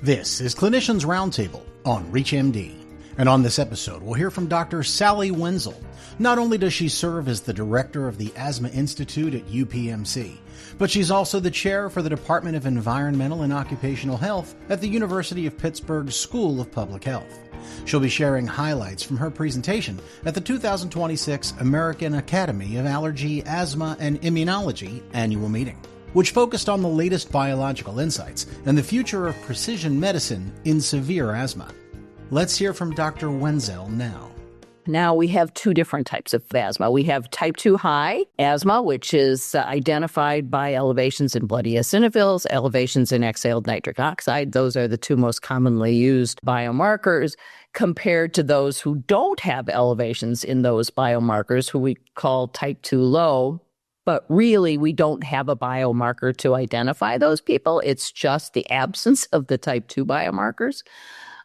This is Clinicians Roundtable on ReachMD. And on this episode, we'll hear from Dr. Sally Wenzel. Not only does she serve as the director of the Asthma Institute at UPMC, but she's also the chair for the Department of Environmental and Occupational Health at the University of Pittsburgh's School of Public Health. She'll be sharing highlights from her presentation at the 2026 American Academy of Allergy, Asthma, and Immunology Annual Meeting, which focused on the latest biological insights and the future of precision medicine in severe asthma. Let's hear from Dr. Wenzel now. Now we have two different types of asthma. We have type 2 high asthma, which is identified by elevations in blood eosinophils, elevations in exhaled nitric oxide. Those are the two most commonly used biomarkers, compared to those who don't have elevations in those biomarkers, who we call type 2 low. But really, we don't have a biomarker to identify those people. It's just the absence of the type 2 biomarkers.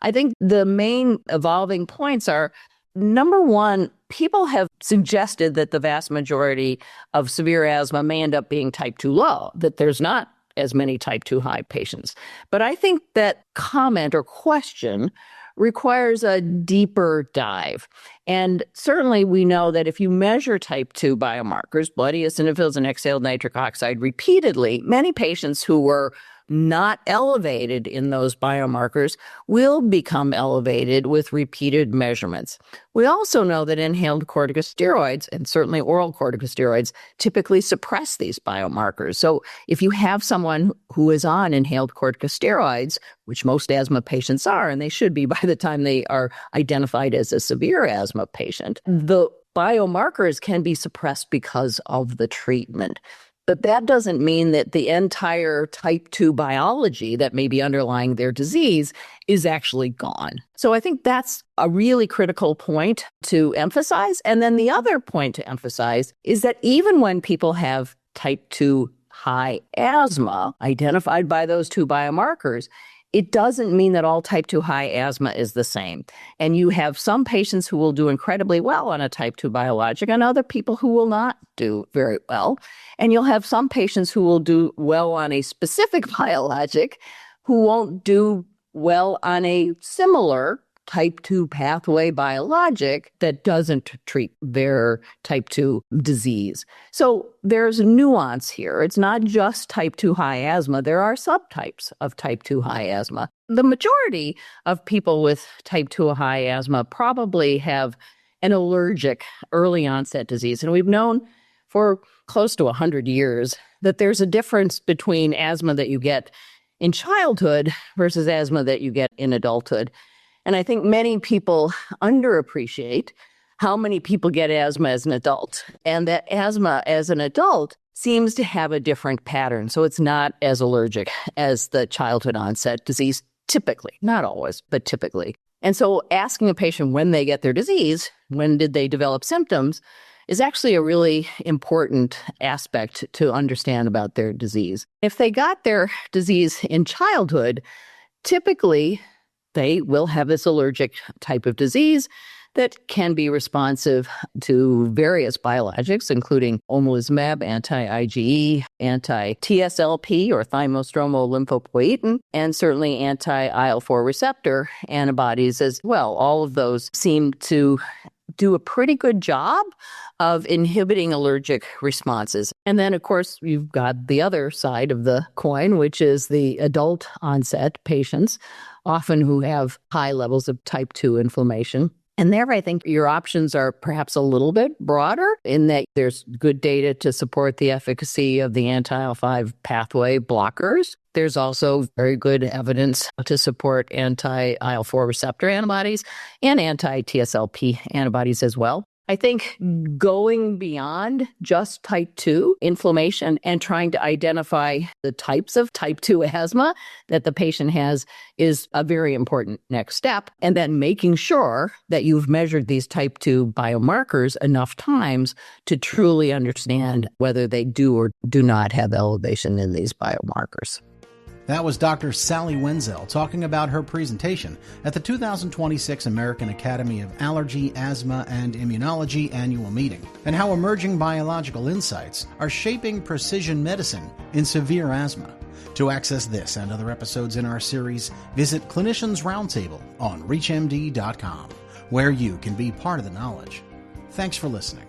I think the main evolving points are, number one, people have suggested that the vast majority of severe asthma may end up being type 2 low, that there's not as many type 2 high patients. But I think that comment or question requires a deeper dive. And certainly we know that if you measure type 2 biomarkers, blood eosinophils and exhaled nitric oxide repeatedly, many patients who were not elevated in those biomarkers will become elevated with repeated measurements. We also know that inhaled corticosteroids, and certainly oral corticosteroids, typically suppress these biomarkers. So if you have someone who is on inhaled corticosteroids, which most asthma patients are, and they should be by the time they are identified as a severe asthma patient, the biomarkers can be suppressed because of the treatment. But that doesn't mean that the entire type 2 biology that may be underlying their disease is actually gone. So I think that's a really critical point to emphasize. And then the other point to emphasize is that even when people have type 2 high asthma identified by those two biomarkers, it doesn't mean that all type 2 high asthma is the same. And you have some patients who will do incredibly well on a type 2 biologic and other people who will not do very well. And you'll have some patients who will do well on a specific biologic who won't do well on a similar type 2 pathway biologic that doesn't treat their type 2 disease. So there's nuance here. It's not just type 2 high asthma. There are subtypes of type 2 high asthma. The majority of people with type 2 high asthma probably have an allergic early onset disease. And we've known for close to 100 years that there's a difference between asthma that you get in childhood versus asthma that you get in adulthood. And I think many people underappreciate how many people get asthma as an adult, and that asthma as an adult seems to have a different pattern. So it's not as allergic as the childhood onset disease, typically, not always, but typically. And so asking a patient when they get their disease, when did they develop symptoms, is actually a really important aspect to understand about their disease. If they got their disease in childhood, typically they will have this allergic type of disease that can be responsive to various biologics, including omalizumab, anti-IgE, anti-TSLP or thymostromal lymphopoietin, and certainly anti-IL-4 receptor antibodies as well. All of those seem to do a pretty good job of inhibiting allergic responses. And then, of course, you've got the other side of the coin, which is the adult onset patients, often who have high levels of type 2 inflammation. And there, I think your options are perhaps a little bit broader in that there's good data to support the efficacy of the anti-IL-5 pathway blockers. There's also very good evidence to support anti-IL-4 receptor antibodies and anti-TSLP antibodies as well. I think going beyond just type 2 inflammation and trying to identify the types of type 2 asthma that the patient has is a very important next step. And then making sure that you've measured these type 2 biomarkers enough times to truly understand whether they do or do not have elevation in these biomarkers. That was Dr. Sally Wenzel talking about her presentation at the 2026 American Academy of Allergy, Asthma, and Immunology Annual Meeting, and how emerging biological insights are shaping precision medicine in severe asthma. To access this and other episodes in our series, visit Clinicians Roundtable on ReachMD.com, where you can be part of the knowledge. Thanks for listening.